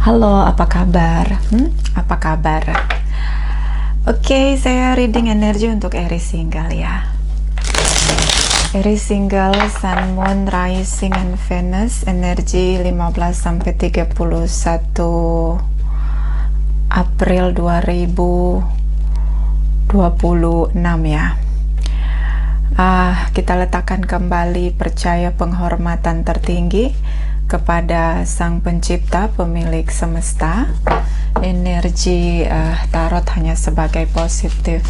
Halo, apa kabar? Apa kabar? Oke, saya reading energi untuk Aries single ya. Aries single, Sun, Moon, Rising, and Venus, energi 15 sampai 31 April 2026 ya. Kita letakkan kembali percaya penghormatan tertinggi kepada Sang Pencipta, pemilik semesta. Energi tarot hanya sebagai positif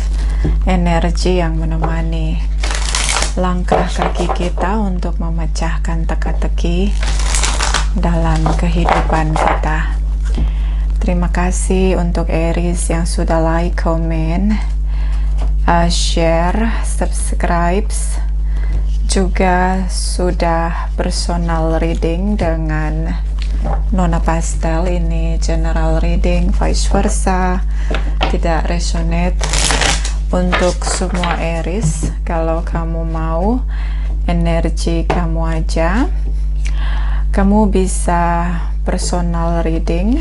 energi yang menemani langkah kaki kita untuk memecahkan teka-teki dalam kehidupan kita. Terima kasih untuk Aries yang sudah like, comment, share, subscribe, juga sudah personal reading dengan Nona Pastel. Ini general reading, vice versa, tidak resonate untuk semua Aries. Kalau kamu mau energi kamu aja, kamu bisa personal reading.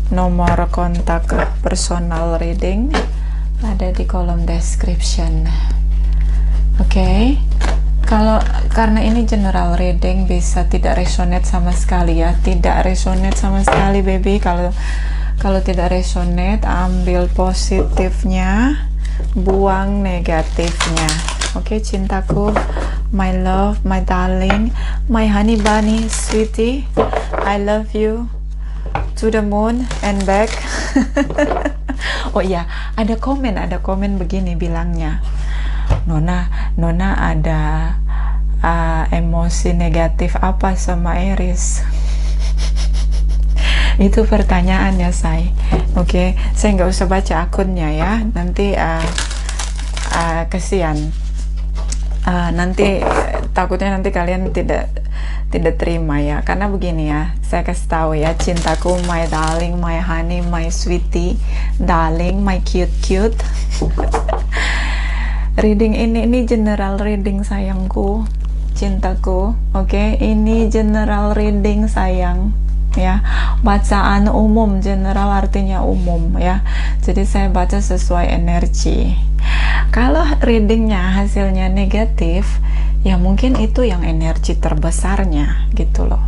Nomor kontak personal reading ada di kolom description. Oke. Karena ini general reading, bisa tidak resonate sama sekali ya, tidak resonate sama sekali baby. Kalau tidak resonate, ambil positifnya, buang negatifnya. Oke, cintaku, my love, my darling, my honey bunny, sweetie, I love you to the moon and back. Oh iya, ada komen begini bilangnya, Nona ada emosi negatif apa sama Aries? Itu pertanyaannya, say. Oke, saya nggak usah baca akunnya ya, nanti kesian. Nanti takutnya nanti kalian tidak terima ya, karena begini ya, saya kasih tahu ya, cintaku, my darling, my honey, my sweetie, darling, my cute. Reading ini general reading sayangku, cintaku. Oke, ini general reading sayang ya, bacaan umum. General artinya umum ya, jadi saya baca sesuai energi. Kalau readingnya hasilnya negatif, ya mungkin itu yang energi terbesarnya gitu loh,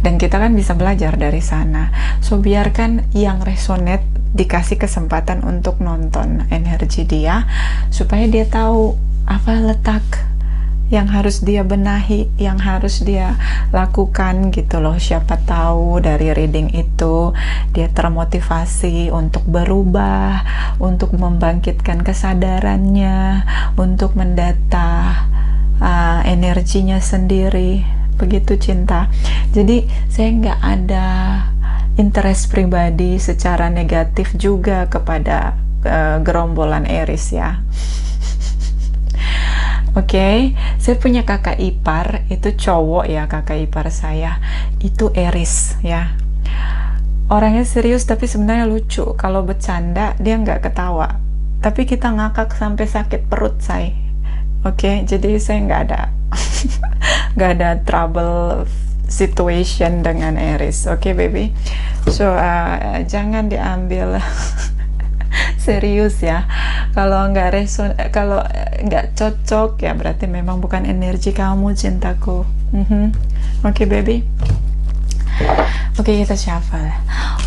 dan kita kan bisa belajar dari sana. So biarkan yang resonate dikasih kesempatan untuk nonton energi dia, supaya dia tahu apa letak yang harus dia benahi, yang harus dia lakukan gitu loh. Siapa tahu dari reading itu dia termotivasi untuk berubah, untuk membangkitkan kesadarannya, untuk mendata energinya sendiri. Begitu cinta. Jadi saya nggak ada interest pribadi secara negatif juga kepada gerombolan Aries ya. Oke, saya punya kakak ipar, itu cowok ya, kakak ipar saya itu Aries ya. Orangnya serius tapi sebenarnya lucu. Kalau bercanda dia nggak ketawa, tapi kita ngakak sampai sakit perut, say. Oke, jadi saya nggak ada trouble situation dengan Aries. Oke, baby. So jangan diambil serius ya. Kalau nggak cocok ya, berarti memang bukan energi kamu, cintaku. Oke, baby. Oke, kita shuffle.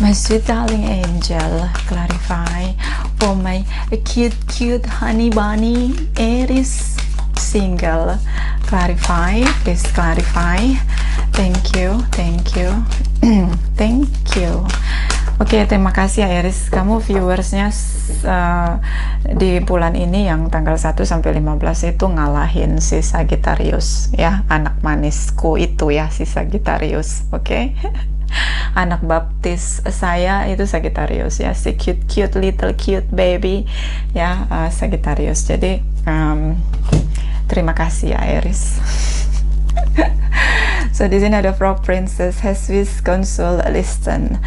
My sweet darling angel, clarify for my cute honey bunny Aries single. Clarify, please clarify. Thank you. Thank you. Oke, terima kasih ya Aries. Kamu viewersnya di bulan ini yang tanggal 1 sampai 15 itu ngalahin si Sagittarius ya, anak manisku itu ya, si Sagittarius. Oke. Anak baptis saya itu Sagittarius ya, si cute little cute baby ya, Sagittarius. Jadi terima kasih ya Aries. So di sini ada Frog Princess, has with consult listen.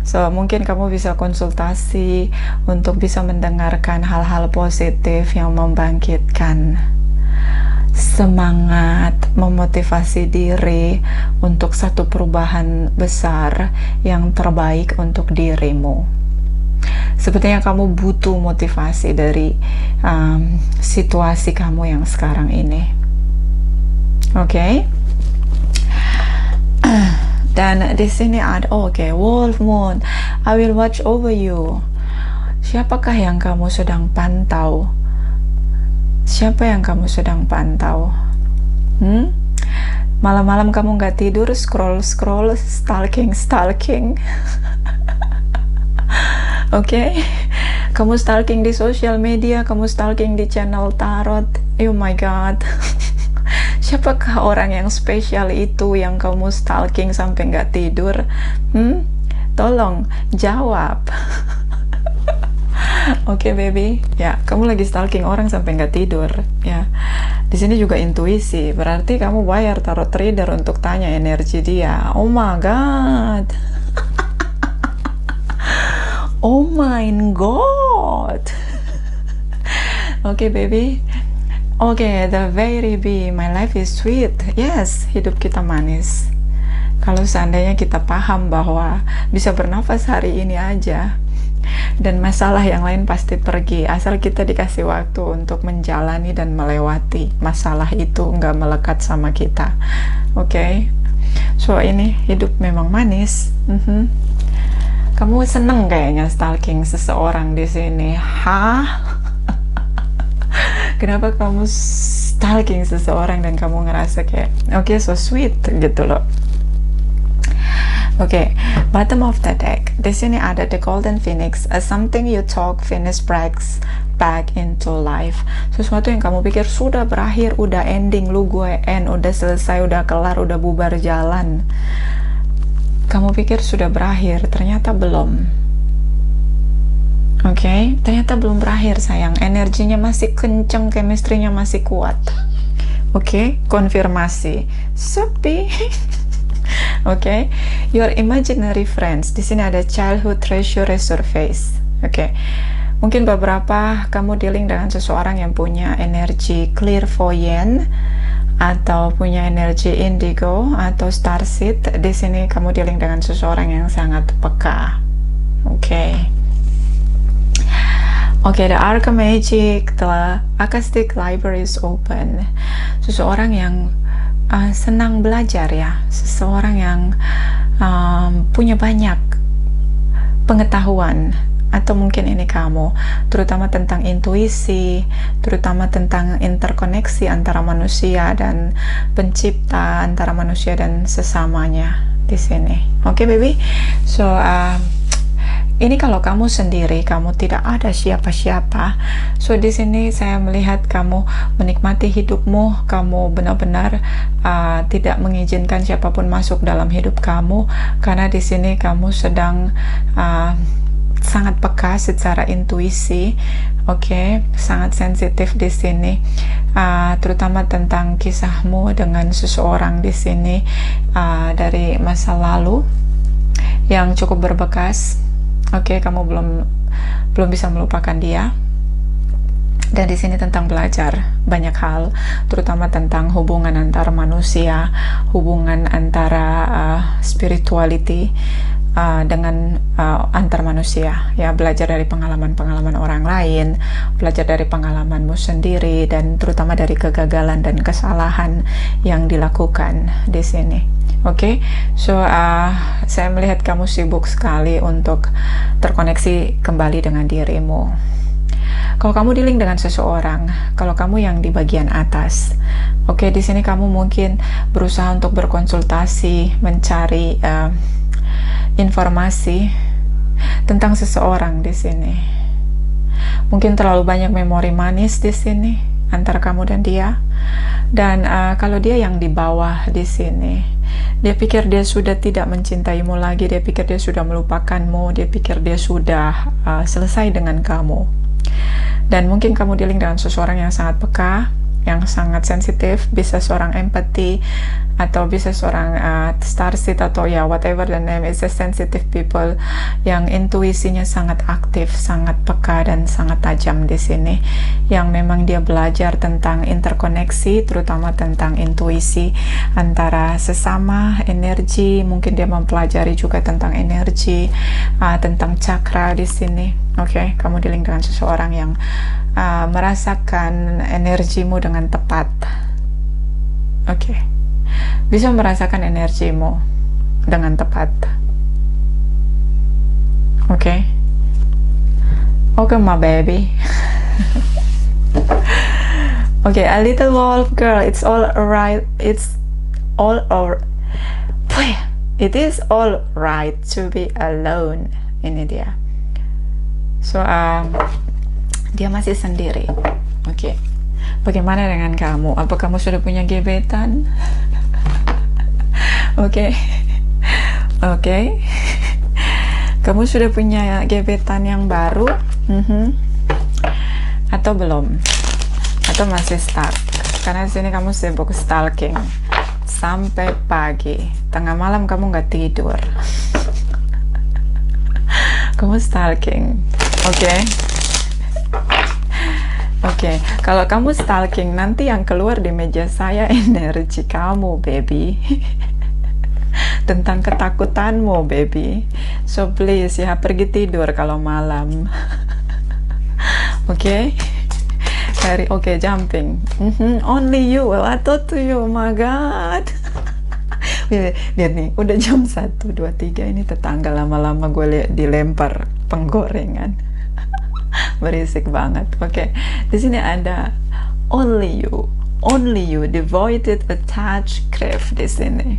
So mungkin kamu bisa konsultasi untuk bisa mendengarkan hal-hal positif yang membangkitkan semangat, memotivasi diri untuk satu perubahan besar yang terbaik untuk dirimu. Sepertinya kamu butuh motivasi dari situasi kamu yang sekarang ini. Oke? Dan di sini ada Wolf Moon, I will watch over you. Siapakah yang kamu sedang pantau? Siapa yang kamu sedang pantau? Malam-malam kamu nggak tidur, scroll, stalking. Oke? Kamu stalking di sosial media, kamu stalking di channel tarot. Oh my god. Siapakah orang yang spesial itu yang kamu stalking sampai nggak tidur? Tolong jawab. Oke, baby, ya kamu lagi stalking orang sampai nggak tidur, ya. Di sini juga intuisi, berarti kamu bayar tarot trader untuk tanya energi dia. Oh my god. Oh my god. Oke, baby. Oke, the very be, my life is sweet. Yes, hidup kita manis. Kalau seandainya kita paham bahwa bisa bernafas hari ini aja, dan masalah yang lain pasti pergi, asal kita dikasih waktu untuk menjalani dan melewati masalah itu, nggak melekat sama kita. Oke? So, ini hidup memang manis. Kamu seneng kayaknya stalking seseorang di sini. Hah? Kenapa kamu stalking seseorang dan kamu ngerasa kayak so sweet gitu loh. Bottom of the deck. Di sini ada the Golden Phoenix. Something you talk finish breaks back into life. Sesuatu yang kamu pikir sudah berakhir, udah ending, lu gue end, udah selesai, udah kelar, udah bubar jalan. Kamu pikir sudah berakhir, ternyata belum. Ternyata belum berakhir, sayang. Energinya masih kenceng, chemistry-nya masih kuat. Konfirmasi. Sepi. Your imaginary friends. Di sini ada childhood treasure resurface. Mungkin beberapa kamu dealing dengan seseorang yang punya energi clairvoyant atau punya energi indigo atau starseed. Di sini kamu dealing dengan seseorang yang sangat peka. The Archmagic, the Acoustic Library is open. Seseorang yang senang belajar, ya. Seseorang yang punya banyak pengetahuan, atau mungkin ini kamu, terutama tentang intuisi, terutama tentang interkoneksi antara manusia dan pencipta, antara manusia dan sesamanya di sini. Baby. So, ini kalau kamu sendiri, kamu tidak ada siapa-siapa. So di sini saya melihat kamu menikmati hidupmu, kamu benar-benar tidak mengizinkan siapapun masuk dalam hidup kamu, karena di sini kamu sedang sangat peka secara intuisi. Sangat sensitif di sini, terutama tentang kisahmu dengan seseorang di sini dari masa lalu yang cukup berbekas. Kamu belum bisa melupakan dia. Dan di sini tentang belajar banyak hal, terutama tentang hubungan antar manusia, hubungan antara spirituality dengan antar manusia, ya. Belajar dari pengalaman-pengalaman orang lain, belajar dari pengalamanmu sendiri, dan terutama dari kegagalan dan kesalahan yang dilakukan di sini. So saya melihat kamu sibuk sekali untuk terkoneksi kembali dengan dirimu. Kalau kamu dealing dengan seseorang, kalau kamu yang di bagian atas, di sini kamu mungkin berusaha untuk berkonsultasi, mencari informasi tentang seseorang di sini. Mungkin terlalu banyak memori manis di sini antara kamu dan dia. Dan kalau dia yang di bawah di sini, dia pikir dia sudah tidak mencintaimu lagi, dia pikir dia sudah melupakanmu, dia pikir dia sudah selesai dengan kamu. Dan mungkin kamu dealing dengan seseorang yang sangat peka, yang sangat sensitif, bisa seorang empathy, atau bisa seorang starseed, atau ya whatever the name, is a sensitive people yang intuisinya sangat aktif, sangat peka dan sangat tajam di sini, yang memang dia belajar tentang interkoneksi, terutama tentang intuisi antara sesama, energi. Mungkin dia mempelajari juga tentang energi, tentang chakra di sini. Oke, kamu dealing dengan seseorang yang merasakan energimu dengan tepat. Oke, bisa merasakan energimu dengan tepat. Oke, my baby. Okay, a little wolf girl. It's all right. It is all right to be alone. Ini dia. So, dia masih sendiri. Oke. Bagaimana dengan kamu? Apa kamu sudah punya gebetan? Oke. Kamu sudah punya gebetan yang baru? Atau belum? Atau masih stuck? Karena di sini kamu sibuk stalking sampai pagi. Tengah malam kamu nggak tidur. Kamu stalking. Oke, kalau kamu stalking, nanti yang keluar di meja saya energi kamu, baby. Tentang ketakutanmu, baby. So please ya, pergi tidur kalau malam. Oke, jumping. Only you, well, I thought to you, oh my god. Lihat nih, udah jam 1, 2, 3, ini tetangga lama-lama gue dilempar penggorengan. Berisik banget. Oke, di sini ada only you, devoted, attached, crave di sini.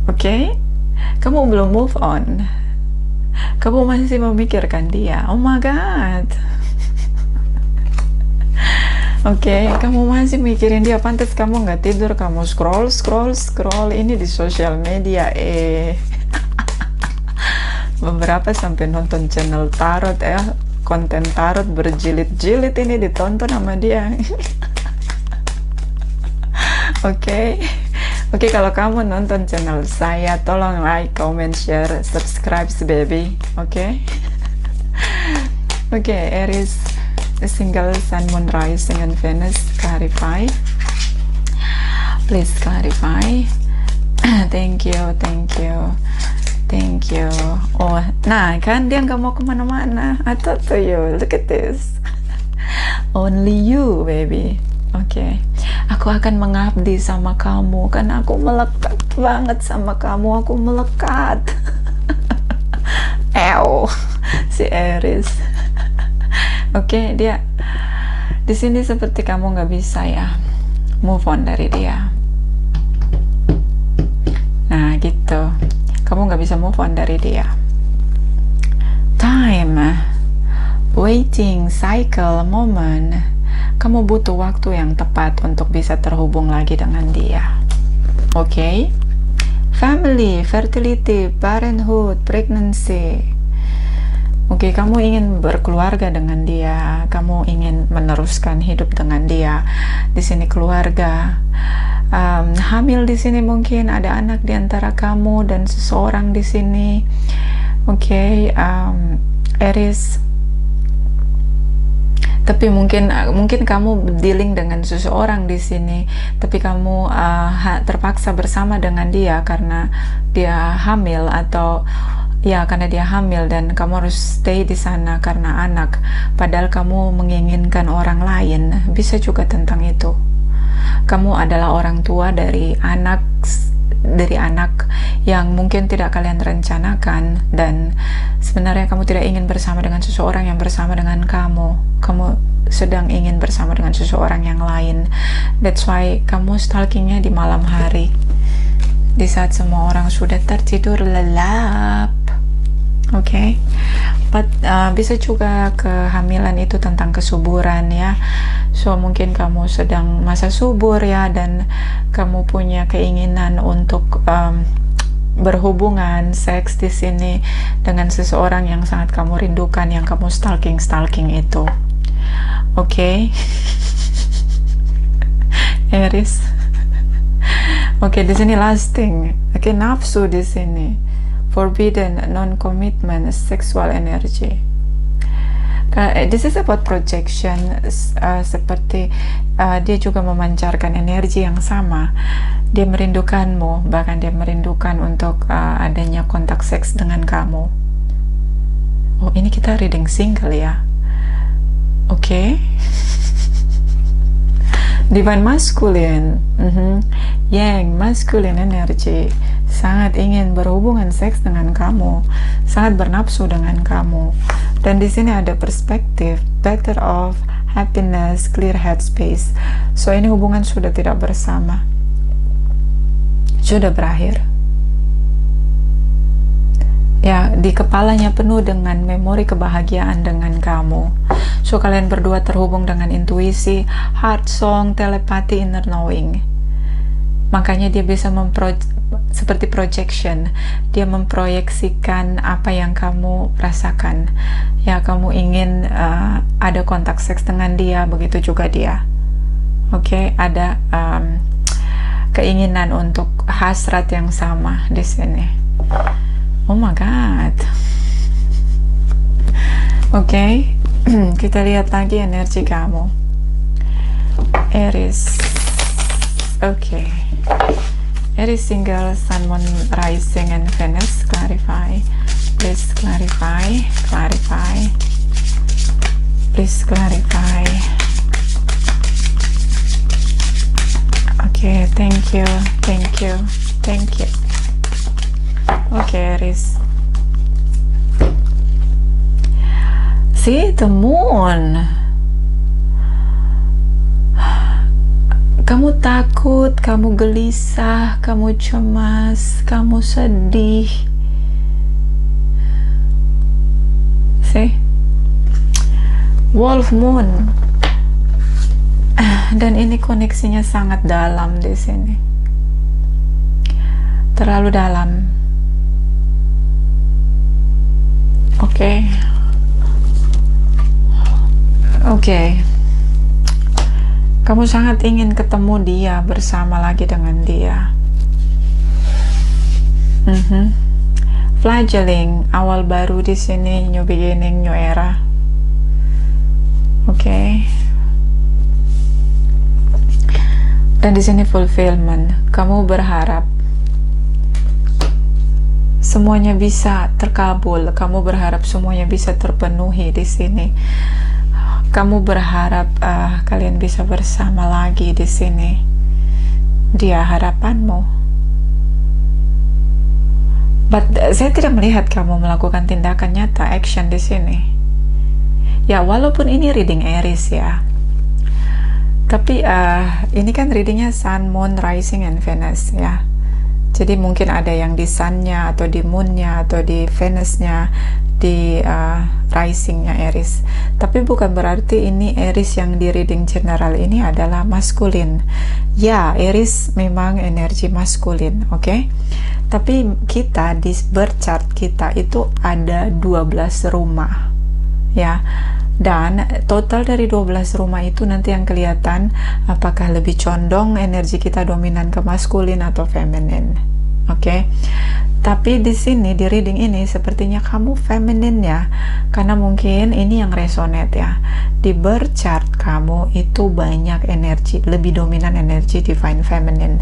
Oke, kamu belum move on. Kamu masih memikirkan dia. Oh my god. Oke, kamu masih mikirin dia. Pantas kamu nggak tidur, kamu scroll ini di sosial media. Beberapa sampai nonton channel tarot ya, konten tarot berjilid-jilid ini ditonton sama dia. Oke, kalau kamu nonton channel saya, tolong like, comment, share, subscribe, baby. Oke, Aries, single sun, moon, rising, and Venus. Clarify, please clarify. Thank you. Oh, nah kan dia nggak mau kemana-mana. I thought to you, look at this. Only you, baby. Oke. Aku akan mengabdi sama kamu, karena aku melekat banget sama kamu. Aku melekat. Si Aries. Oke, dia di sini seperti kamu nggak bisa ya move on dari dia. Nah gitu, kamu nggak bisa move on dari dia. Time, waiting, cycle, moment. Kamu butuh waktu yang tepat untuk bisa terhubung lagi dengan dia. Oke? Family, fertility, parenthood, pregnancy. Oke, kamu ingin berkeluarga dengan dia, kamu ingin meneruskan hidup dengan dia. Di sini keluarga, hamil di sini, mungkin ada anak di antara kamu dan seseorang di sini. Oke, Aries. Tapi mungkin kamu dealing dengan seseorang di sini, tapi kamu terpaksa bersama dengan dia karena dia hamil, atau ya karena dia hamil dan kamu harus stay di sana karena anak, padahal kamu menginginkan orang lain. Bisa juga tentang itu. Kamu adalah orang tua dari anak yang mungkin tidak kalian rencanakan, dan sebenarnya kamu tidak ingin bersama dengan seseorang yang bersama dengan kamu sedang ingin bersama dengan seseorang yang lain. That's why kamu stalkingnya di malam hari, di saat semua orang sudah tertidur lelap. Oke, bisa juga kehamilan itu tentang kesuburan ya. So mungkin kamu sedang masa subur ya, dan kamu punya keinginan untuk berhubungan seks di sini dengan seseorang yang sangat kamu rindukan, yang kamu stalking itu. Oke. Aries. Oke, di sini lasting. Oke, nafsu di sini. Forbidden, non-commitment, sexual energy. This is about projection, seperti dia juga memancarkan energi yang sama. Dia merindukanmu, bahkan dia merindukan untuk adanya kontak seks dengan kamu. Oh, ini kita reading single ya. Oke. Divine masculine, yang masculine energy, sangat ingin berhubungan seks dengan kamu, sangat bernafsu dengan kamu. Dan di sini ada perspektif, better of happiness, clear headspace. So ini hubungan sudah tidak bersama, sudah berakhir. Ya, di kepalanya penuh dengan memori kebahagiaan dengan kamu. So kalian berdua terhubung dengan intuisi, heart song, telepati, inner knowing. Makanya dia bisa seperti projection, dia memproyeksikan apa yang kamu rasakan. Ya, kamu ingin ada kontak seks dengan dia, begitu juga dia. Oke, ada keinginan untuk hasrat yang sama di sini. Oh my god. Oke, kita lihat lagi energi kamu, Aries. Oke. Aries single, Sun, Moon, Rising, and Venus. Clarify. Please clarify. Clarify. Please clarify. Okay, thank you. Thank you. Thank you. Okay, Aries. See, the moon. Kamu takut, kamu gelisah, kamu cemas, kamu sedih. See? Wolf moon. Dan ini koneksinya sangat dalam di sini. Terlalu dalam. Oke. Oke. Kamu sangat ingin ketemu dia, bersama lagi dengan dia. Fledgling, awal baru di sini, new beginning, new era. Oke. Dan di sini fulfillment. Kamu berharap semuanya bisa terkabul. Kamu berharap semuanya bisa terpenuhi di sini. Kamu berharap kalian bisa bersama lagi di sini. Dia harapanmu. But saya tidak melihat kamu melakukan tindakan nyata, action di sini. Ya, walaupun ini reading Aries ya. Tapi ini kan readingnya Sun, Moon, Rising, and Venus ya. Jadi mungkin ada yang di Sun-nya, atau di Moon-nya, atau di Venus-nya, di Rising-nya Aries. Tapi bukan berarti ini Aries yang di reading general ini adalah maskulin. Ya, Aries memang energi maskulin, oke? Tapi kita di birth chart kita itu ada 12 rumah ya. Dan total dari 12 rumah itu nanti yang kelihatan apakah lebih condong energi kita dominan ke maskulin atau feminin. Oke. Tapi di sini di reading ini sepertinya kamu feminin ya. Karena mungkin ini yang resonate ya. Di birth chart kamu itu banyak energi, lebih dominan energi divine feminine.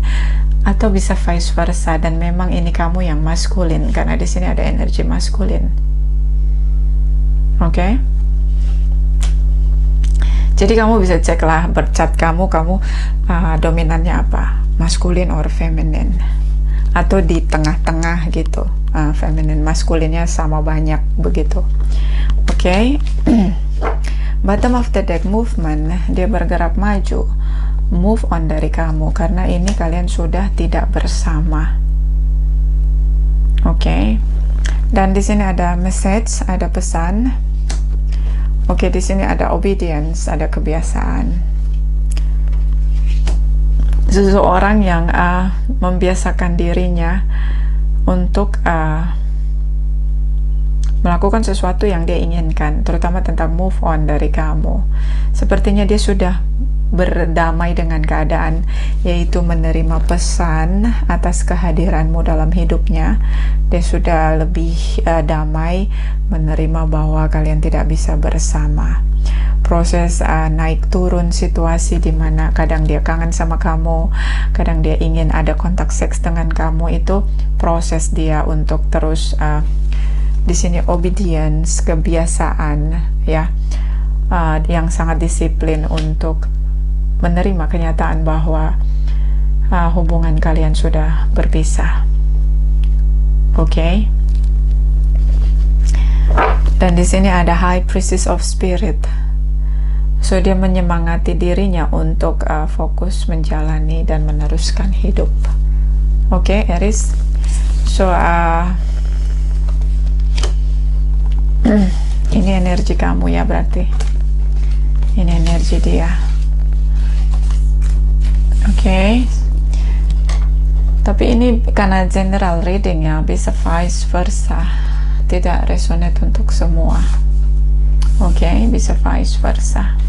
Atau bisa vice versa, dan memang ini kamu yang maskulin karena di sini ada energi maskulin. Oke. Jadi kamu bisa cek lah bercat kamu dominannya apa, maskulin or feminine, atau di tengah-tengah gitu, feminine maskulinnya sama banyak begitu. Oke. Bottom of the deck movement, dia bergerak maju, move on dari kamu karena ini kalian sudah tidak bersama. Oke. Dan di sini ada message, ada pesan. Oke, di sini ada obedience, ada kebiasaan. Seseorang yang membiasakan dirinya untuk melakukan sesuatu yang dia inginkan, terutama tentang move on dari kamu. Sepertinya dia sudah berdamai dengan keadaan, yaitu menerima pesan atas kehadiranmu dalam hidupnya. Dia sudah lebih damai menerima bahwa kalian tidak bisa bersama. Proses naik turun situasi di mana kadang dia kangen sama kamu, kadang dia ingin ada kontak seks dengan kamu, itu proses dia untuk terus di sini obedience, kebiasaan ya, yang sangat disiplin untuk menerima kenyataan bahwa hubungan kalian sudah berpisah. Oke. Dan di sini ada High Priestess of Spirit. So dia menyemangati dirinya untuk fokus menjalani dan meneruskan hidup. Oke, Aries. So ini energi kamu ya, berarti ini energi dia. Oke. Tapi ini karena general reading ya, bisa vice versa, tidak resonate untuk semua. Oke, bisa vice versa.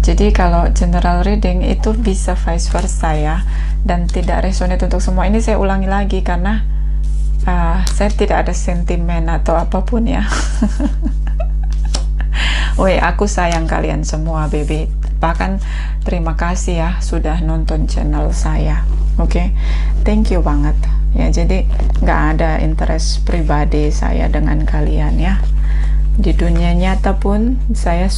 Jadi kalau general reading itu bisa vice versa ya, dan tidak resonate untuk semua. Ini saya ulangi lagi karena saya tidak ada sentimen atau apapun ya. Woi, aku sayang kalian semua, baby. Bahkan terima kasih ya sudah nonton channel saya. Oke, thank you banget ya. Jadi nggak ada interest pribadi saya dengan kalian ya. Di dunia nyata pun saya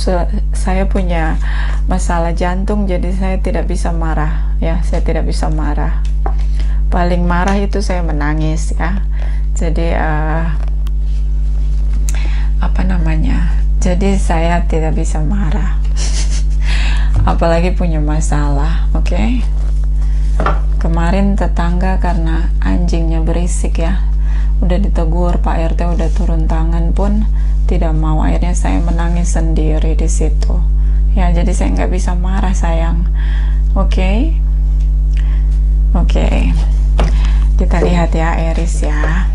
punya masalah jantung, jadi saya tidak bisa marah ya. Saya tidak bisa marah. Paling marah itu saya menangis ya. Jadi apa namanya? Jadi saya tidak bisa marah. Apalagi punya masalah. Oke. Kemarin tetangga karena anjingnya berisik ya, udah ditegur, Pak RT udah turun tangan pun tidak mau. Akhirnya saya menangis sendiri di situ ya. Jadi saya nggak bisa marah, sayang. Oke. Kita lihat ya, Aries ya.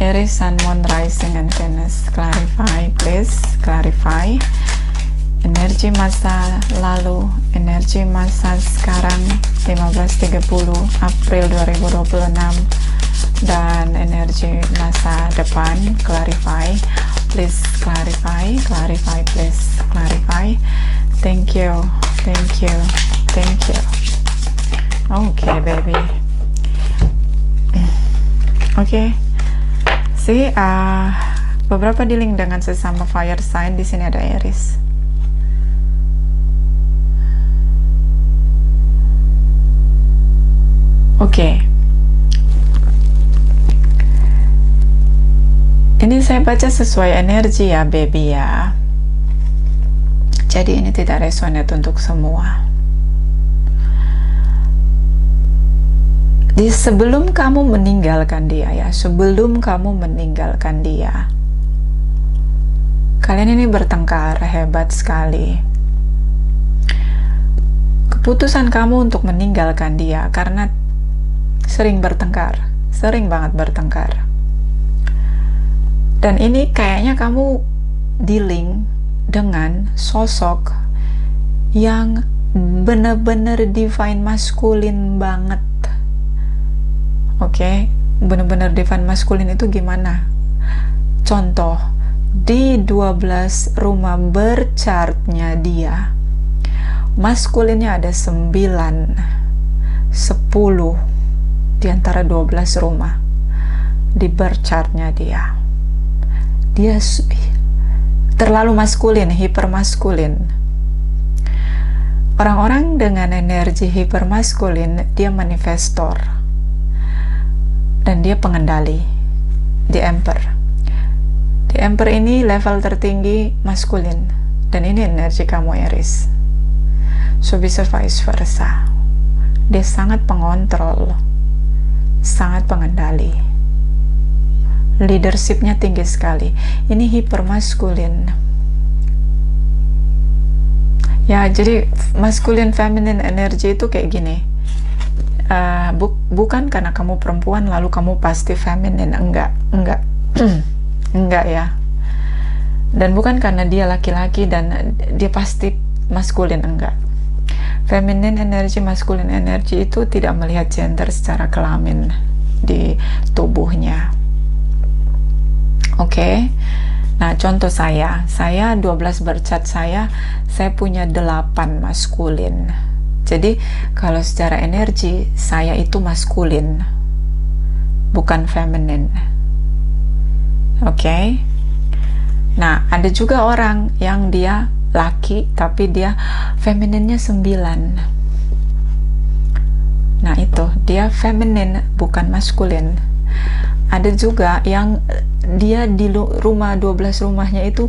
Aries, Sun, Moon, Rising, and Venus. Clarify, please. Clarify. Energi masa lalu, energi masa sekarang 15:30 April 2026, dan energi masa depan. Clarify, please. Clarify, please. Clarify. Thank you. Okay, baby. Oke. See, beberapa dealing dengan sesama fire sign. Di sini ada Aries. Oke. Ini saya baca sesuai energi ya, baby ya. Jadi ini tidak resonate untuk semua. Sebelum kamu meninggalkan dia ya, kalian ini bertengkar hebat sekali. Keputusan kamu untuk meninggalkan dia karena sering banget bertengkar. Dan ini kayaknya kamu dealing dengan sosok yang benar-benar divine masculine banget. Oke, benar-benar divine masculine itu gimana? Contoh, di 12 rumah berchartnya dia, maskulinnya ada 9, 10 di antara 12 rumah di berchartnya dia. Dia terlalu maskulin, hipermaskulin. Orang-orang dengan energi hipermaskulin, dia manifestor. Dan dia pengendali di Emperor. Di Emperor ini level tertinggi maskulin, dan ini energi kamu Aries. So bisa vice versa. Dia sangat pengontrol, sangat pengendali. Leadershipnya tinggi sekali. Ini hipermaskulin. Ya, jadi maskulin feminine energi itu kayak gini. bukan karena kamu perempuan lalu kamu pasti feminin, enggak enggak ya. Dan bukan karena dia laki-laki dan dia pasti maskulin, enggak. Feminine energy, masculine energy itu tidak melihat gender secara kelamin di tubuhnya. Oke. Nah, contoh saya 12 bercat saya punya 8 maskulin. Jadi, kalau secara energi, saya itu maskulin, bukan feminin. Oke. Nah, ada juga orang yang dia laki tapi dia femininnya 9. Nah, itu dia feminin bukan maskulin. Ada juga yang dia di rumah 12 rumahnya itu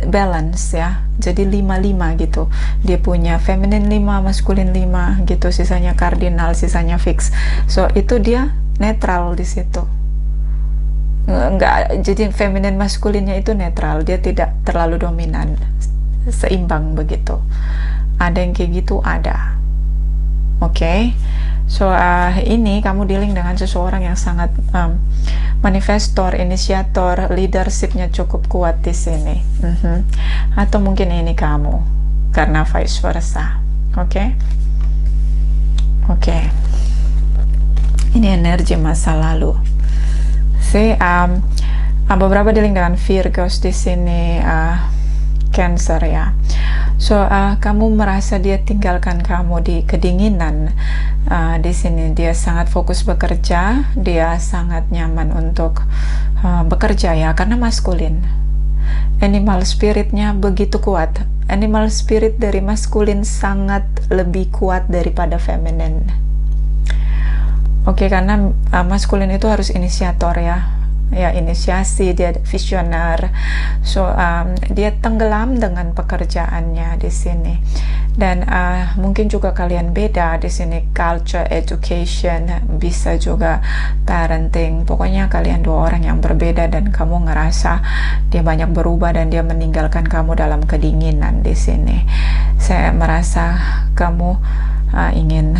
balance ya, jadi 5-5 gitu. Dia punya feminin 5, maskulin 5 gitu, sisanya kardinal, sisanya fix. So itu dia netral di situ. Enggak, jadi feminin maskulinnya itu netral, dia tidak terlalu dominan, seimbang begitu. Ada yang kayak gitu, ada. Oke. So ini kamu dealing dengan seseorang yang sangat manifestor, inisiator, leadershipnya cukup kuat di sini. Atau mungkin ini kamu, karena vice versa. Oke. Ini energi masa lalu. Beberapa dealing dengan Virgos di sini, Cancer ya. So kamu merasa dia tinggalkan kamu di kedinginan. Di sini dia sangat fokus bekerja, dia sangat nyaman untuk bekerja ya, karena maskulin. Animal spiritnya begitu kuat. Animal spirit dari maskulin sangat lebih kuat daripada feminin. Oke, karena maskulin itu harus inisiator ya, inisiasi, dia visioner. So dia tenggelam dengan pekerjaannya di sini. Dan mungkin juga kalian beda di sini, culture, education, bisa juga parenting. Pokoknya kalian dua orang yang berbeda dan kamu ngerasa dia banyak berubah dan dia meninggalkan kamu dalam kedinginan di sini. Saya merasa kamu ingin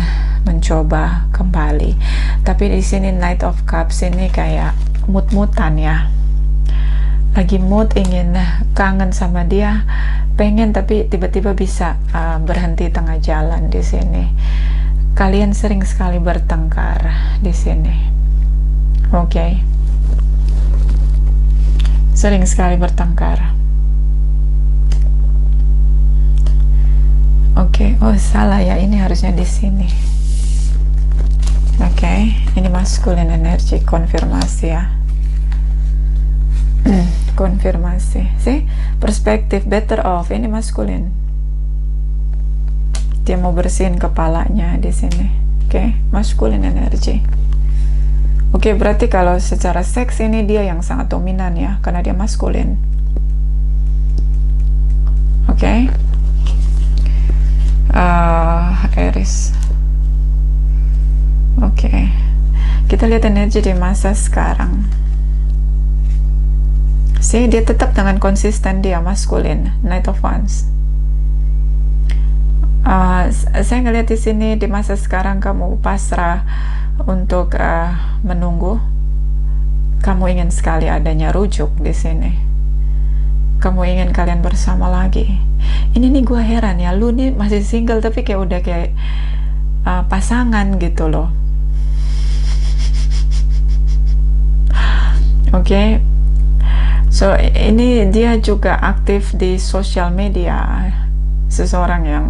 mencoba kembali, tapi di sini Knight of Cups ini kayak mut-mutan ya, lagi mood ingin kangen sama dia, pengen tapi tiba-tiba bisa berhenti tengah jalan di sini. Kalian sering sekali bertengkar di sini. Oke. Sering sekali bertengkar. Oke. Oh salah ya, ini harusnya di sini. Oke, ini masculine energy, konfirmasi ya. Konfirmasi, sih, perspektif, better off, ini maskulin. Dia mau bersihin kepalanya di sini. Oke, maskulin energy. Oke, berarti kalau secara seks ini dia yang sangat dominan ya, karena dia maskulin. Oke. Aries. Oke. Kita lihat energi di masa sekarang. See, dia tetap dengan konsisten, dia maskulin, Knight of Wands. Saya ngelihat di sini di masa sekarang kamu pasrah untuk menunggu. Kamu ingin sekali adanya rujuk di sini. Kamu ingin kalian bersama lagi. Ini nih gue heran ya, lu nih masih single tapi kayak udah kayak pasangan gitu loh. Oke. So ini dia juga aktif di sosial media, seseorang yang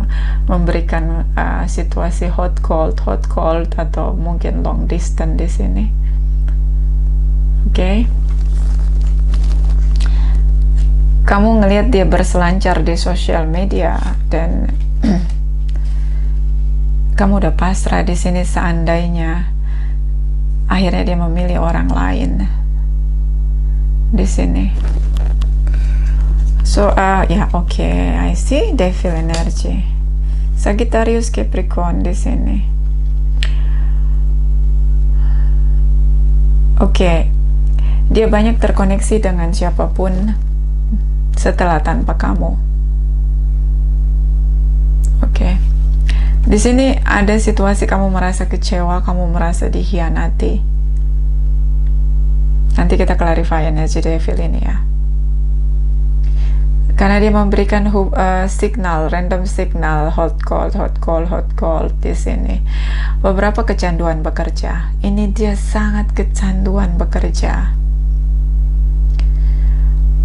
memberikan situasi hot cold atau mungkin long distance di sini. Oke. Kamu ngelihat dia berselancar di sosial media dan kamu udah pasrah di sini. Seandainya akhirnya dia memilih orang lain di sini. So ya, oke, I see devil energy, Sagittarius, Capricorn di sini. Oke, dia banyak terkoneksi dengan siapapun setelah tanpa kamu. Oke. Di sini ada situasi kamu merasa kecewa, kamu merasa dikhianati. Nanti kita clarify energi devil ini ya. Karena dia memberikan signal, random signal, hot call di sini. Beberapa kecanduan bekerja. Ini dia sangat kecanduan bekerja.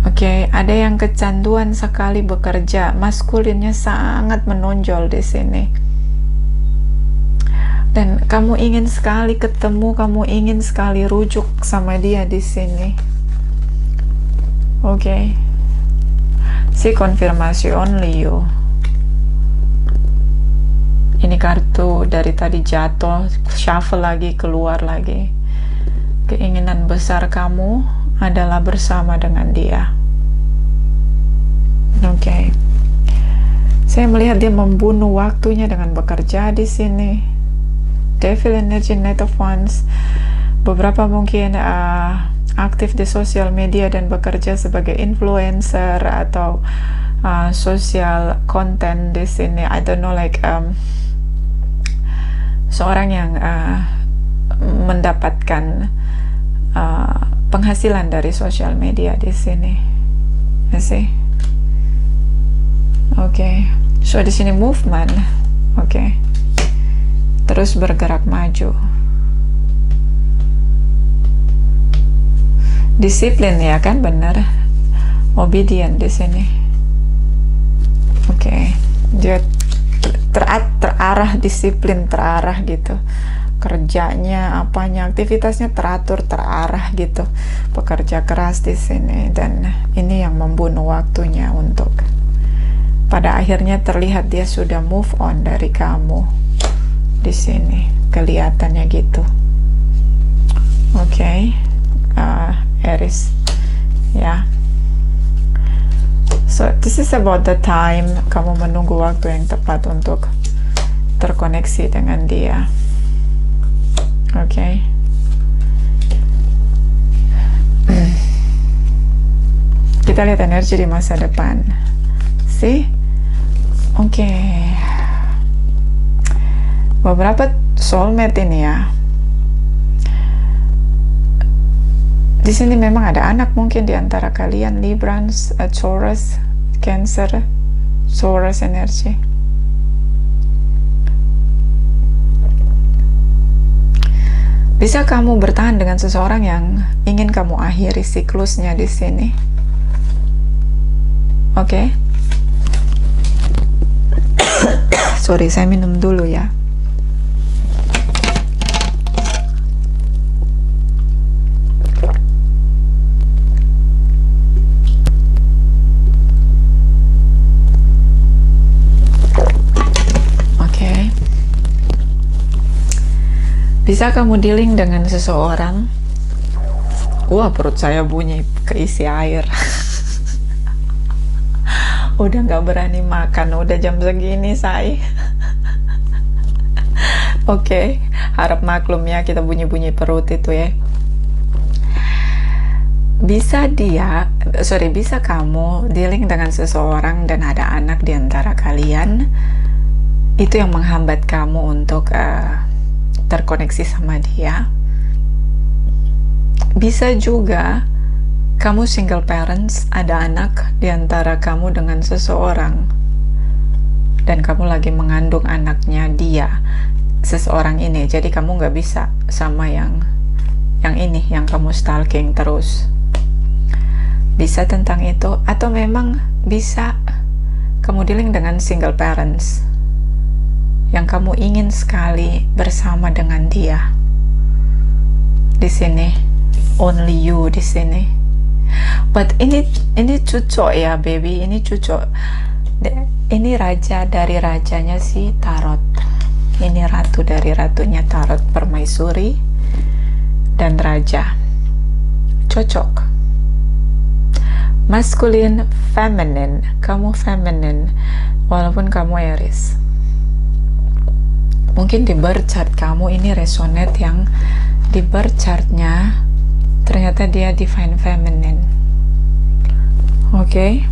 Oke, ada yang kecanduan sekali bekerja, maskulinnya sangat menonjol di sini. Dan kamu ingin sekali ketemu, kamu ingin sekali rujuk sama dia di sini. Oke. Si konfirmasi only you. Ini kartu dari tadi jatuh, shuffle lagi, keluar lagi. Keinginan besar kamu adalah bersama dengan dia. Oke. Saya melihat dia membunuh waktunya dengan bekerja di sini. Devil energy, Knight of Wands. Beberapa mungkin aktif di sosial media dan bekerja sebagai influencer atau social content di sini. I don't know, like seorang yang mendapatkan penghasilan dari sosial media di sini. You see? Oke. So di sini movement. Oke. Terus bergerak maju. Disiplin ya kan, benar. Obedient di sini. Oke. Dia terarah, disiplin, terarah gitu. Kerjanya, apanya, aktivitasnya teratur, terarah gitu. Pekerja keras di sini, dan ini yang membunuh waktunya untuk pada akhirnya terlihat dia sudah move on dari kamu. Di sini kelihatannya gitu. Oke. Aries ya. So this is about the time kamu menunggu waktu yang tepat untuk terkoneksi dengan dia. Oke. Kita lihat energi di masa depan. See? Oke. Beberapa soulmate ini ya. Di sini memang ada anak mungkin di antara kalian, Librans, Taurus, Cancer, Taurus energi. Bisa kamu bertahan dengan seseorang yang ingin kamu akhiri siklusnya di sini. Oke. Sorry, saya minum dulu ya. Bisa kamu dealing dengan seseorang. Wah, perut saya bunyi keisi air. Udah nggak berani makan, udah jam segini say. Oke, harap maklum ya, kita bunyi-bunyi perut itu ya. Bisa kamu dealing dengan seseorang dan ada anak di antara kalian. Itu yang menghambat kamu untuk terkoneksi sama dia. Bisa juga kamu single parents, ada anak di antara kamu dengan seseorang dan kamu lagi mengandung anaknya dia, seseorang ini. Jadi kamu nggak bisa sama yang ini, yang kamu stalking terus. Bisa tentang itu, atau memang bisa kamu dealing dengan single parents yang kamu ingin sekali bersama dengan dia. Di sini only you di sini. But ini cocok ya baby, ini cocok. Ini raja dari rajanya si tarot. Ini ratu dari ratunya tarot, permaisuri dan raja. Cocok. Masculine, feminine. Kamu feminine walaupun kamu Aries. Mungkin di birth chart kamu ini resonate yang di birth chartnya ternyata dia divine feminine. Oke.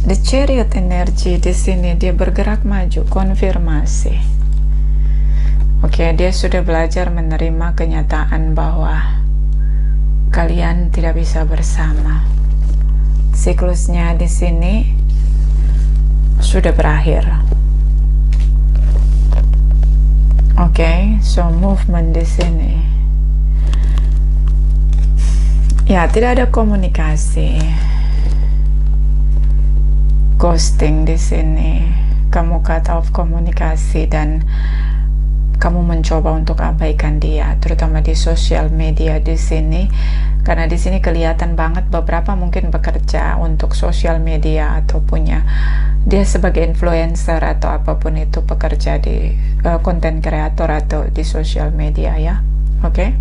The Chariot energy di sini dia bergerak maju, konfirmasi. Oke, dia sudah belajar menerima kenyataan bahwa kalian tidak bisa bersama. Siklusnya di sini sudah berakhir. Oke, so movement di sini. Ya, tidak ada komunikasi. Ghosting di sini. Kamu cut off komunikasi dan kamu mencoba untuk abaikan dia, terutama di sosial media di sini. Karena di sini kelihatan banget beberapa mungkin bekerja untuk sosial media atau punya dia sebagai influencer atau apapun itu, bekerja di konten kreator atau di sosial media ya. Oke.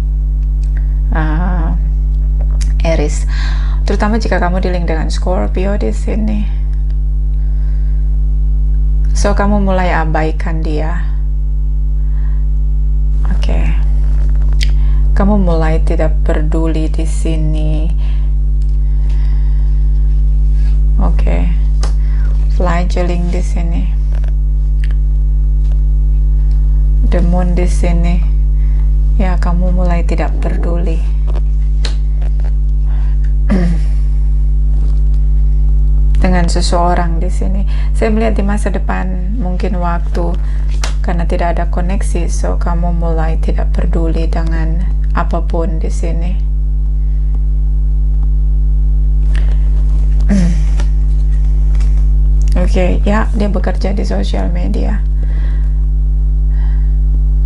Aries, terutama jika kamu dealing dengan Scorpio di sini. So kamu mulai abaikan dia. Oke. Kamu mulai tidak peduli di sini. Oke. Flagelling di sini. The Moon di sini. Ya, kamu mulai tidak peduli. Dengan seseorang di sini. Saya melihat di masa depan mungkin waktu karena tidak ada koneksi, so kamu mulai tidak peduli dengan apapun di sini. Oke, ya, dia bekerja di sosial media.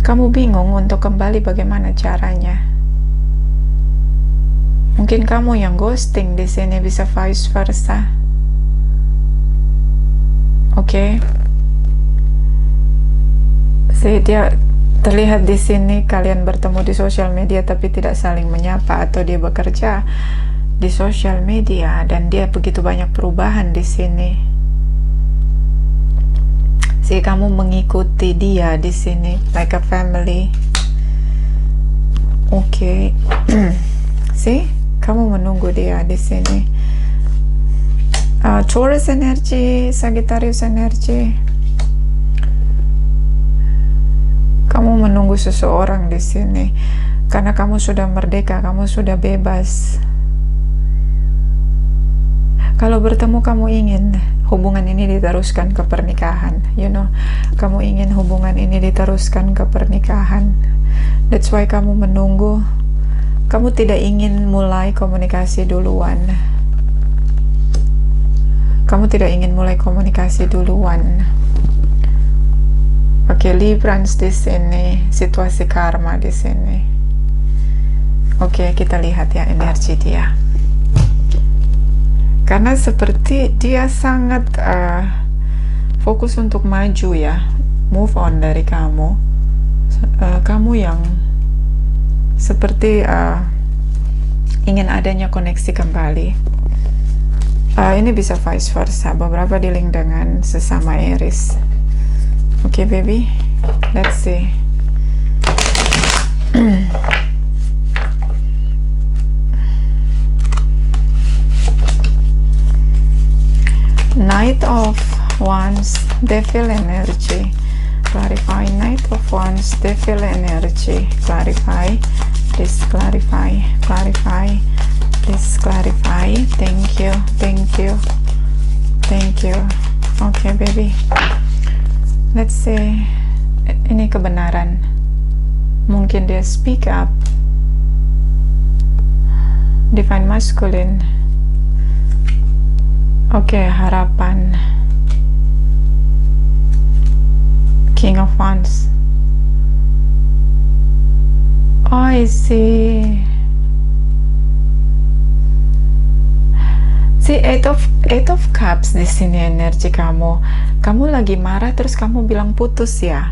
Kamu bingung untuk kembali bagaimana caranya. Mungkin kamu yang ghosting di sini, bisa vice versa. Oke. Dia terlihat di sini kalian bertemu di sosial media tapi tidak saling menyapa, atau dia bekerja di sosial media dan dia begitu banyak perubahan di sini. Kamu mengikuti dia di sini like a family. Oke. Kamu menunggu dia di sini. Taurus energy, Sagittarius energy. Kamu menunggu seseorang di sini karena kamu sudah merdeka, kamu sudah bebas. Kalau bertemu kamu ingin hubungan ini diteruskan ke pernikahan, kamu ingin hubungan ini diteruskan ke pernikahan. That's why kamu menunggu. Kamu tidak ingin mulai komunikasi duluan. Kamu tidak ingin mulai komunikasi duluan. Oke, Librans di sini, situasi karma di sini. Oke, kita lihat ya energi dia. Karena seperti dia sangat fokus untuk maju ya, move on dari kamu. Kamu yang seperti ingin adanya koneksi kembali. Ini bisa vice versa, beberapa dealing dengan sesama Aries. Oke, baby, let's see. Knight of Wands, Devil energy. Clarify. Knight of Wands, Devil energy. Clarify. Please clarify. Clarify. Please clarify. Thank you. Thank you. Thank you. Okay, baby. Let's see. Ini kebenaran. Mungkin dia speak up. Divine Masculine. Oke, harapan. King of Wands. Oh, I see. Eight of Cups di sini energi kamu. Kamu lagi marah terus kamu bilang putus ya,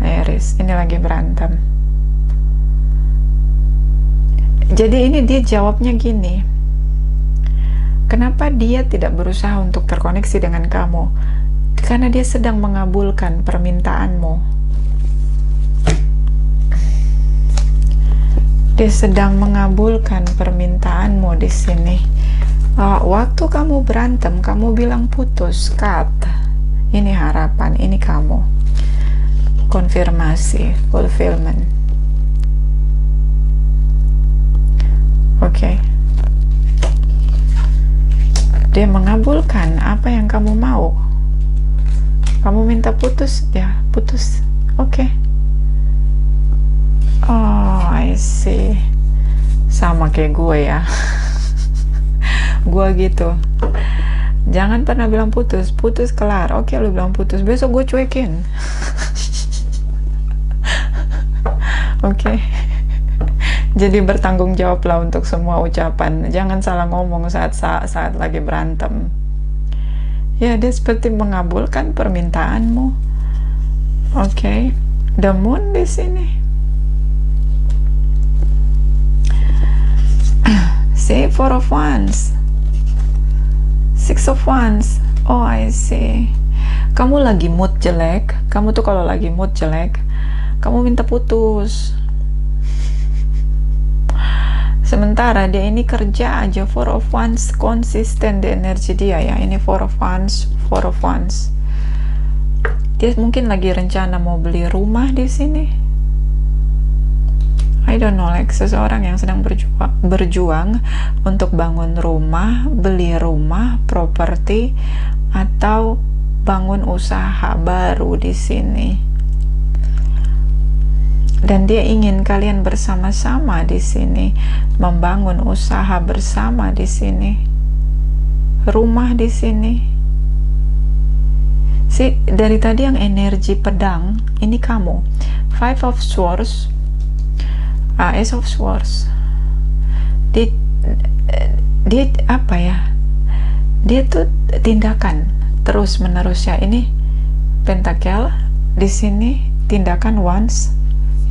Aries. Ini lagi berantem. Jadi ini dia jawabnya gini. Kenapa dia tidak berusaha untuk terkoneksi dengan kamu? Karena dia sedang mengabulkan permintaanmu. Dia sedang mengabulkan permintaanmu di sini. Waktu kamu berantem, kamu bilang putus, cut. Ini harapan, ini kamu. Konfirmasi, fulfillment. Oke. Dia mengabulkan apa yang kamu mau. Kamu minta putus, ya putus. Oke. Oh, I see. Sama kayak gue ya. Gue gitu. Jangan pernah bilang putus. Putus kelar. Oke, lu bilang putus. Besok gue cuekin. Oke. Jadi bertanggung jawablah untuk semua ucapan. Jangan salah ngomong saat lagi berantem. Ya, dia seperti mengabulkan permintaanmu. Oke. The moon di sini. See, Four of Wands, Six of Wands. Oh, I see. Kamu lagi mood jelek. Kamu tuh kalau lagi mood jelek, kamu minta putus. Sementara dia ini kerja aja. Four of Wands, konsisten di energi dia ya. Ini Four of Wands, Four of Wands. Dia mungkin lagi rencana mau beli rumah di sini. I don't know, like seseorang yang sedang berjuang untuk bangun rumah, beli rumah, properti, atau bangun usaha baru di sini. Dan dia ingin kalian bersama-sama di sini, membangun usaha bersama di sini, rumah di sini. See, dari tadi yang energi pedang, ini kamu. Five of Swords, Ace of Swords. Dia apa ya? Dia tuh tindakan terus menerus ya. Ini Pentacle di sini, tindakan once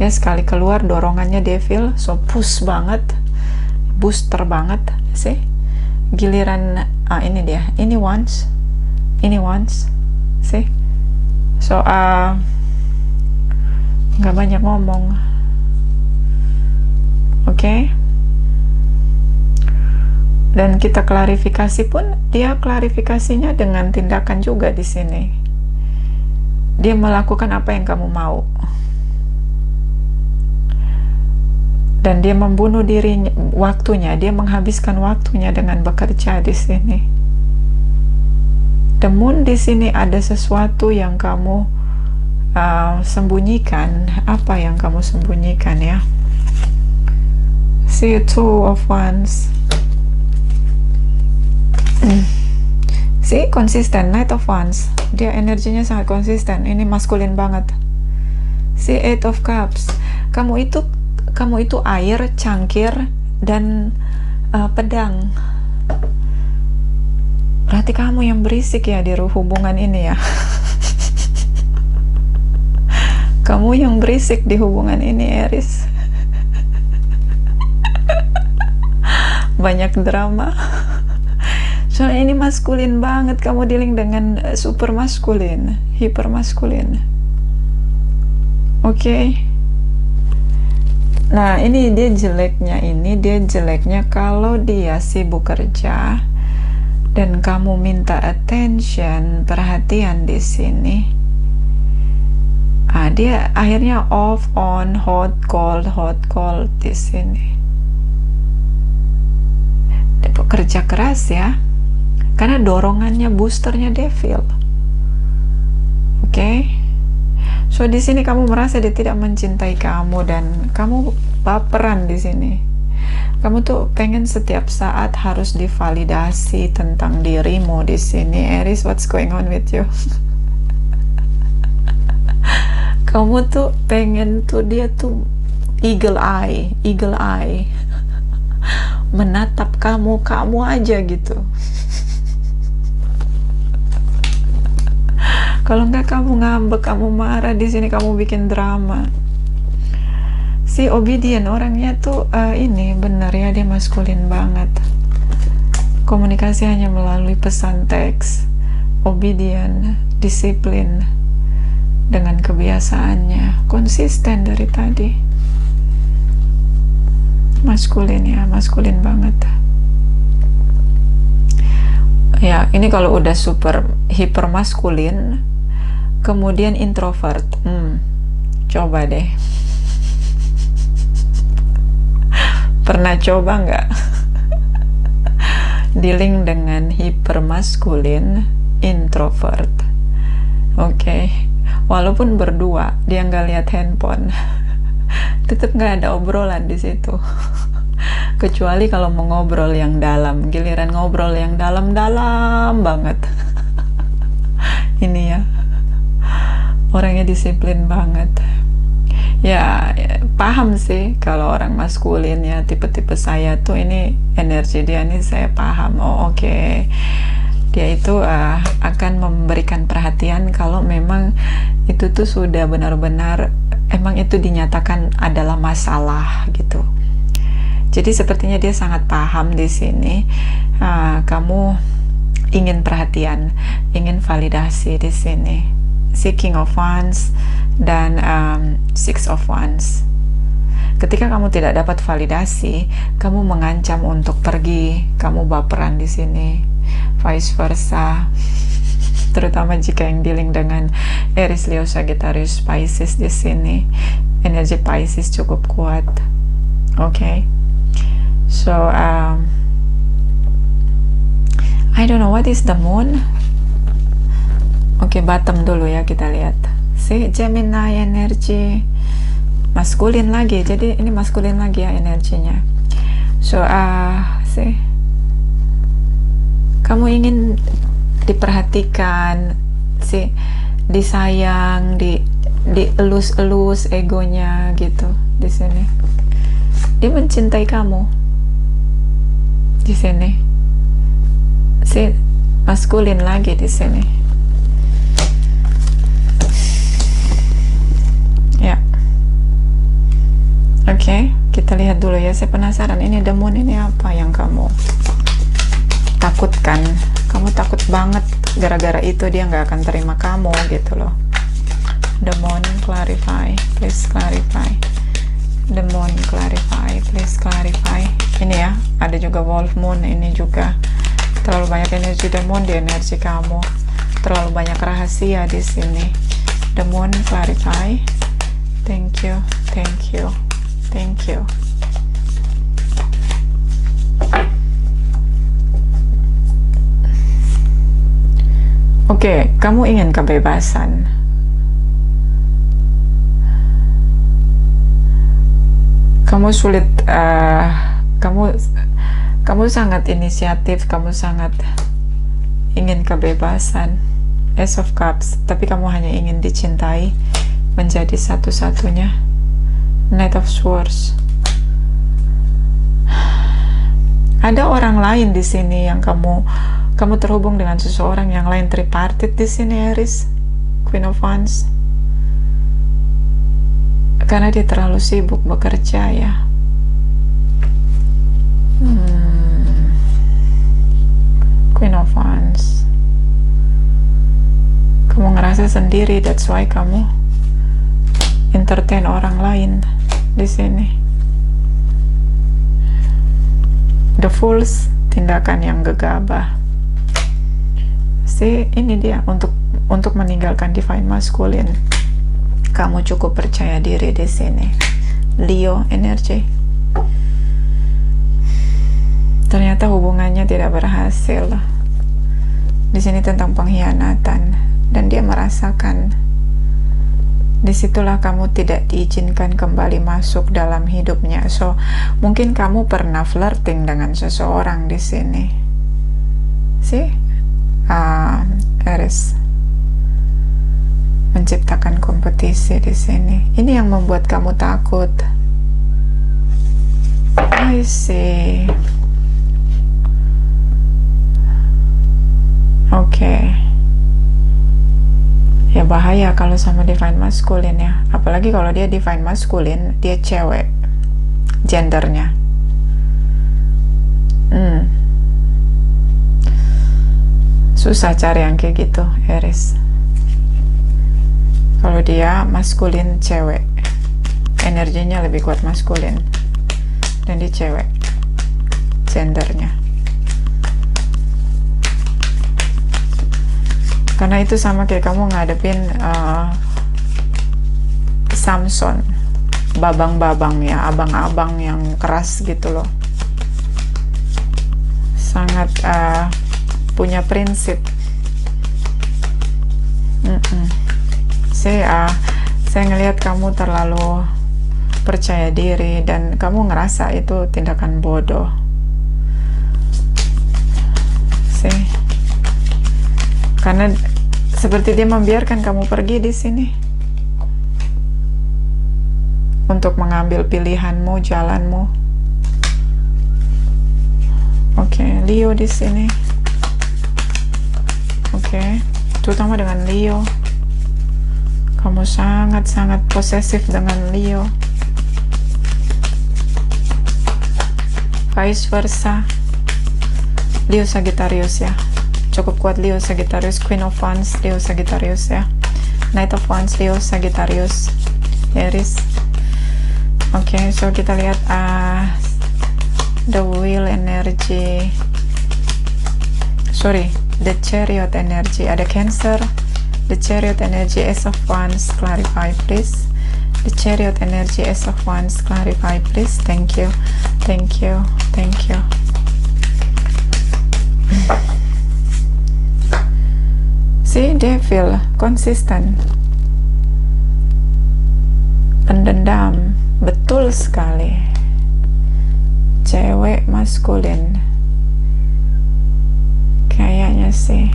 ya, sekali keluar dorongannya Devil, so push banget, booster banget sih. Giliran ini dia, ini once sih. So nggak banyak ngomong. Oke. Dan kita klarifikasi pun, dia klarifikasinya dengan tindakan juga di sini. Dia melakukan apa yang kamu mau. Dan dia membunuh dirinya, waktunya, dia menghabiskan waktunya dengan bekerja di sini. The Moon di sini ada sesuatu yang kamu sembunyikan. Apa yang kamu sembunyikan ya? See, Two of Wands. See, konsisten. Knight of Wands. Dia energinya sangat konsisten. Ini maskulin banget. See, Eight of Cups. Kamu itu air, cangkir, dan pedang. Berarti kamu yang berisik ya di hubungan ini ya. Kamu yang berisik di hubungan ini, Aries. Banyak drama. Soalnya ini maskulin banget. Kamu dealing dengan super maskulin, hiper maskulin. Oke. Nah, ini dia jeleknya kalau dia sibuk kerja dan kamu minta attention, perhatian di sini. Dia akhirnya off, on, hot, cold di sini. Kerja keras ya, karena dorongannya, boosternya Devil. Oke. So di sini kamu merasa dia tidak mencintai kamu dan kamu baperan di sini. Kamu tuh pengen setiap saat harus divalidasi tentang dirimu di sini. Aries, what's going on with you? Kamu tuh pengen tuh dia tuh eagle eye menatap kamu aja gitu. Kalau nggak kamu ngambek, kamu marah di sini, kamu bikin drama. Si obedient orangnya tuh ini bener ya, dia maskulin banget. Komunikasi hanya melalui pesan teks. Obedient, disiplin dengan kebiasaannya, konsisten dari tadi. Maskulin ya, maskulin banget. Ya, ini kalau udah super hiper maskulin, kemudian introvert. Coba deh. Pernah coba nggak dealing dengan hiper maskulin, introvert? Oke. Walaupun berdua, dia nggak lihat handphone, tetap nggak ada obrolan di situ. Kecuali kalau mau ngobrol yang dalam, giliran ngobrol yang dalam-dalam banget. Ini ya, orangnya disiplin banget. Ya, paham sih kalau orang maskulin ya, tipe-tipe saya tuh ini energi dia nih saya paham. Oh oke. Dia itu akan memberikan perhatian kalau memang itu tuh sudah benar-benar emang itu dinyatakan adalah masalah gitu. Jadi sepertinya dia sangat paham di sini. Kamu ingin perhatian, ingin validasi di sini. King of Wands dan Six of Wands. Ketika kamu tidak dapat validasi, kamu mengancam untuk pergi, kamu baperan di sini. Vice versa. Terutama jika yang dealing dengan Aries, Leo, Sagittarius, Pisces di sini. Energi Pisces cukup kuat. Okay. So I don't know what is the moon. Oke, bottom dulu ya, kita lihat. Si Gemini energi maskulin lagi, jadi ini maskulin lagi ya energinya. So kamu ingin diperhatikan, disayang, dielus-elus egonya gitu di sini. Dia mencintai kamu di sini. Maskulin lagi di sini. Ya. Oke, kita lihat dulu ya. Saya penasaran ini the moon ini apa yang kamu takutkan. Kamu takut banget gara-gara itu dia nggak akan terima kamu gitu loh. The moon, clarify, please clarify. The moon, clarify, please clarify. Ini ya, ada juga wolf moon, ini juga terlalu banyak energi the moon di energi kamu. Terlalu banyak rahasia di sini. The moon, clarify. Thank you, thank you, thank you. Oke, kamu ingin kebebasan. Kamu sulit, kamu sangat inisiatif, kamu sangat ingin kebebasan. Ace of Cups, tapi kamu hanya ingin dicintai, menjadi satu-satunya. Knight of Swords. Ada orang lain di sini yang kamu terhubung dengan seseorang yang lain, tripartit di sini, Aries. Queen of Wands. Karena dia terlalu sibuk bekerja ya. Queen of Wands. Kamu ngerasa sendiri, that's why kamu entertain orang lain di sini. The Fools, tindakan yang gegabah. Ini dia untuk meninggalkan divine masculine. Kamu cukup percaya diri di sini. Leo energy. Ternyata hubungannya tidak berhasil. Di sini tentang pengkhianatan dan dia merasakan. Disitulah kamu tidak diizinkan kembali masuk dalam hidupnya. So, mungkin kamu pernah flirting dengan seseorang di sini. Aries menciptakan kompetisi di sini. Ini yang membuat kamu takut. I see. Oke. Ya bahaya kalau sama divine masculine ya. Apalagi kalau dia divine masculine, dia cewek gendernya. Susah cari yang kayak gitu, Aries. Kalau dia maskulin cewek, energinya lebih kuat maskulin, dan dia cewek gendernya. Karena itu sama kayak kamu ngadepin Samson, babang-babang ya, abang-abang yang keras gitu loh, sangat punya prinsip. Saya ngelihat kamu terlalu percaya diri dan kamu ngerasa itu tindakan bodoh. Karena seperti dia membiarkan kamu pergi di sini untuk mengambil pilihanmu, jalanmu. Oke, Leo di sini. Oke, terutama dengan Leo. Kamu sangat-sangat posesif dengan Leo. Vice versa. Leo Sagittarius ya. Cukup kuat Leo Sagittarius. Queen of Wands Leo Sagittarius ya. Knight of Wands Leo Sagittarius. Aries. Oke, so kita lihat the wheel energy. The chariot energy. Ada Cancer. The chariot energy, Ace of Wands, clarify please. The chariot energy, Ace of Wands, clarify please. Thank you. Thank you. Thank you. See, Devil, konsisten, pendendam, betul sekali. Cewek maskulin, kayaknya sih.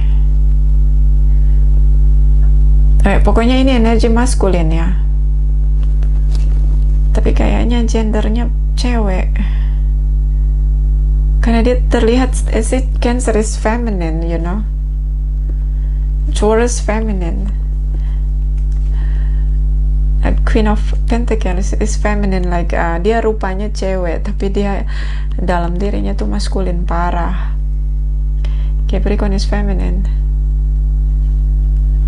Pokoknya ini energi maskulin ya. Tapi kayaknya gendernya cewek. Karena dia terlihat as if Cancer is feminine, you know. Taurus feminine. Queen of Pentacles is feminine, like dia rupanya cewek tapi dia dalam dirinya tuh maskulin parah. Capricorn is feminine.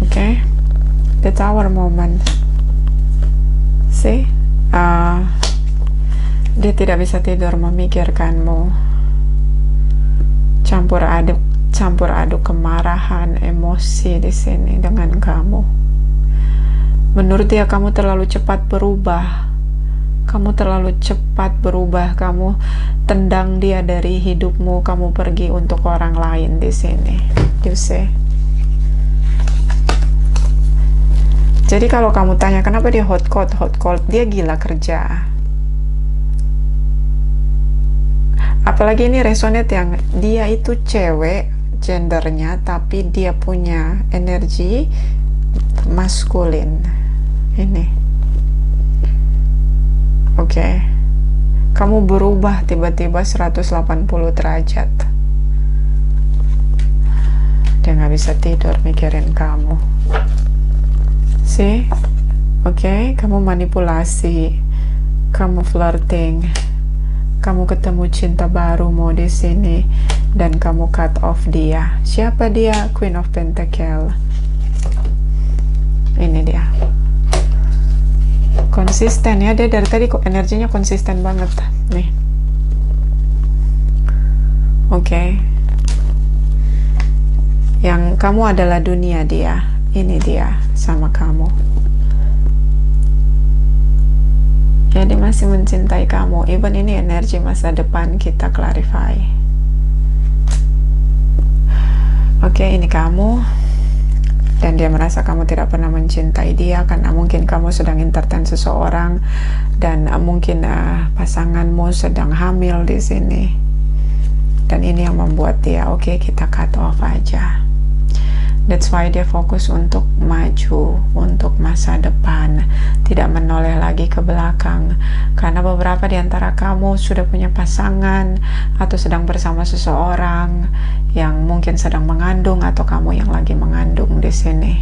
Okay, that's our moment. See, dia tidak bisa tidur memikirkanmu. Campur aduk kemarahan, emosi di sini dengan kamu. Menurut dia kamu terlalu cepat berubah. Kamu terlalu cepat berubah. Kamu tendang dia dari hidupmu. Kamu pergi untuk orang lain di sini. You see? Jadi kalau kamu tanya kenapa dia hot cold, dia gila kerja. Apalagi ini resonate yang dia itu cewek gendernya, tapi dia punya energi maskulin. Ini. Oke. Kamu berubah tiba-tiba 180 derajat. Dia nggak bisa tidur mikirin kamu. See? Oke, kamu manipulasi. Kamu flirting. Kamu ketemu cinta barumu di sini dan kamu cut off dia. Siapa dia? Queen of Pentacles. Ini dia. Konsisten ya, dia dari tadi kok energinya konsisten banget nih. Oke. Yang kamu adalah dunia dia. Ini dia sama kamu. Ya, dia masih mencintai kamu. Even ini energi masa depan kita clarify. Oke, ini kamu. Dan dia merasa kamu tidak pernah mencintai dia karena mungkin kamu sedang entertain seseorang dan mungkin pasanganmu sedang hamil di sini. Dan ini yang membuat dia, oke, kita cut off aja. That's why dia fokus untuk maju, untuk masa depan, tidak menoleh lagi ke belakang. Karena beberapa di antara kamu sudah punya pasangan atau sedang bersama seseorang yang mungkin sedang mengandung atau kamu yang lagi mengandung di sini.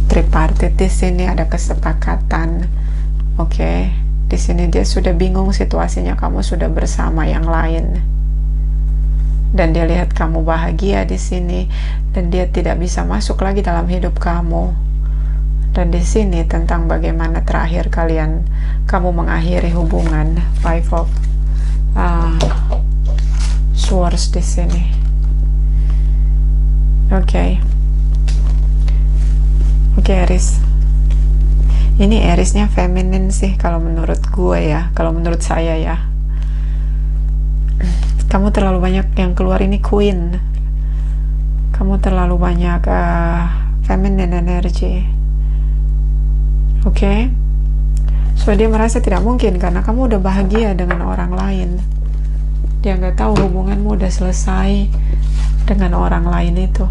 Tripartite di sini ada kesepakatan. Oke, di sini dia sudah bingung situasinya, kamu sudah bersama yang lain. Dan dia lihat kamu bahagia di sini dan dia tidak bisa masuk lagi dalam hidup kamu. Dan di sini tentang bagaimana terakhir kamu mengakhiri hubungan. Five of Swords di sini. Oke. Oke, Aries. Ini Aries-nya feminin sih kalau menurut gue ya, kalau menurut saya ya. Kamu terlalu banyak yang keluar ini Queen. Kamu terlalu banyak feminine energy. Oke. So dia merasa tidak mungkin karena kamu udah bahagia dengan orang lain. Dia nggak tahu hubunganmu udah selesai dengan orang lain itu.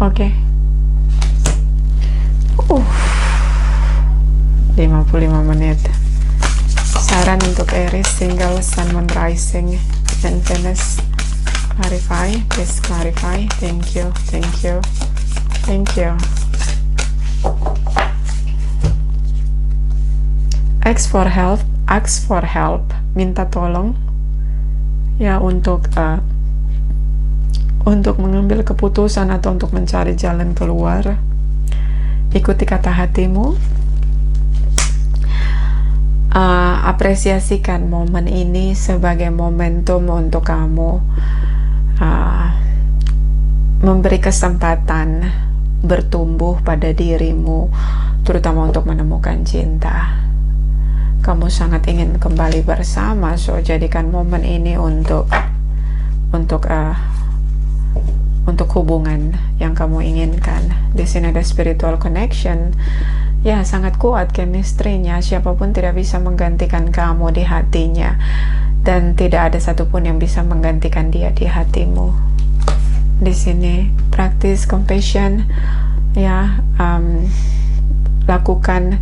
Oke. 55 menit. Saran untuk Aries, single, Sun, Moon, Rising, and Venus. Clarify, please clarify. Thank you, thank you, thank you. Ask for help, minta tolong ya untuk mengambil keputusan atau untuk mencari jalan keluar. Ikuti kata hatimu. Apresiasikan momen ini sebagai momentum untuk kamu memberi kesempatan bertumbuh pada dirimu, terutama untuk menemukan cinta. Kamu sangat ingin kembali bersama, so jadikan momen ini untuk hubungan yang kamu inginkan. Di sini ada spiritual connection, ya sangat kuat chemistry-nya. Siapapun tidak bisa menggantikan kamu di hatinya, dan tidak ada satupun yang bisa menggantikan dia di hatimu. Di sini praktis compassion, ya, lakukan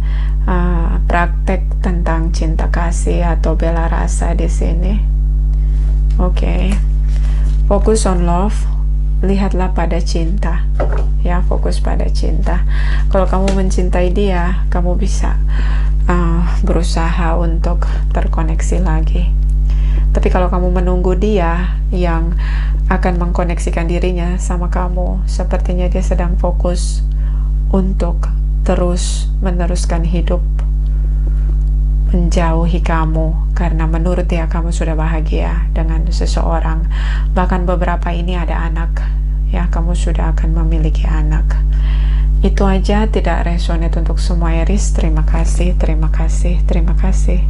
praktek tentang cinta kasih atau bela rasa di sini. Oke. Fokus on love. Lihatlah pada cinta, ya, fokus pada cinta. Kalau kamu mencintai dia, kamu bisa berusaha untuk terkoneksi lagi. Tapi kalau kamu menunggu dia yang akan mengkoneksikan dirinya sama kamu, sepertinya dia sedang fokus untuk terus meneruskan hidup menjauhi kamu, karena menurut dia kamu sudah bahagia dengan seseorang. Bahkan beberapa ini ada anak, ya, kamu sudah akan memiliki anak. Itu aja, tidak resonate untuk semua Aries. Terima kasih, terima kasih, terima kasih.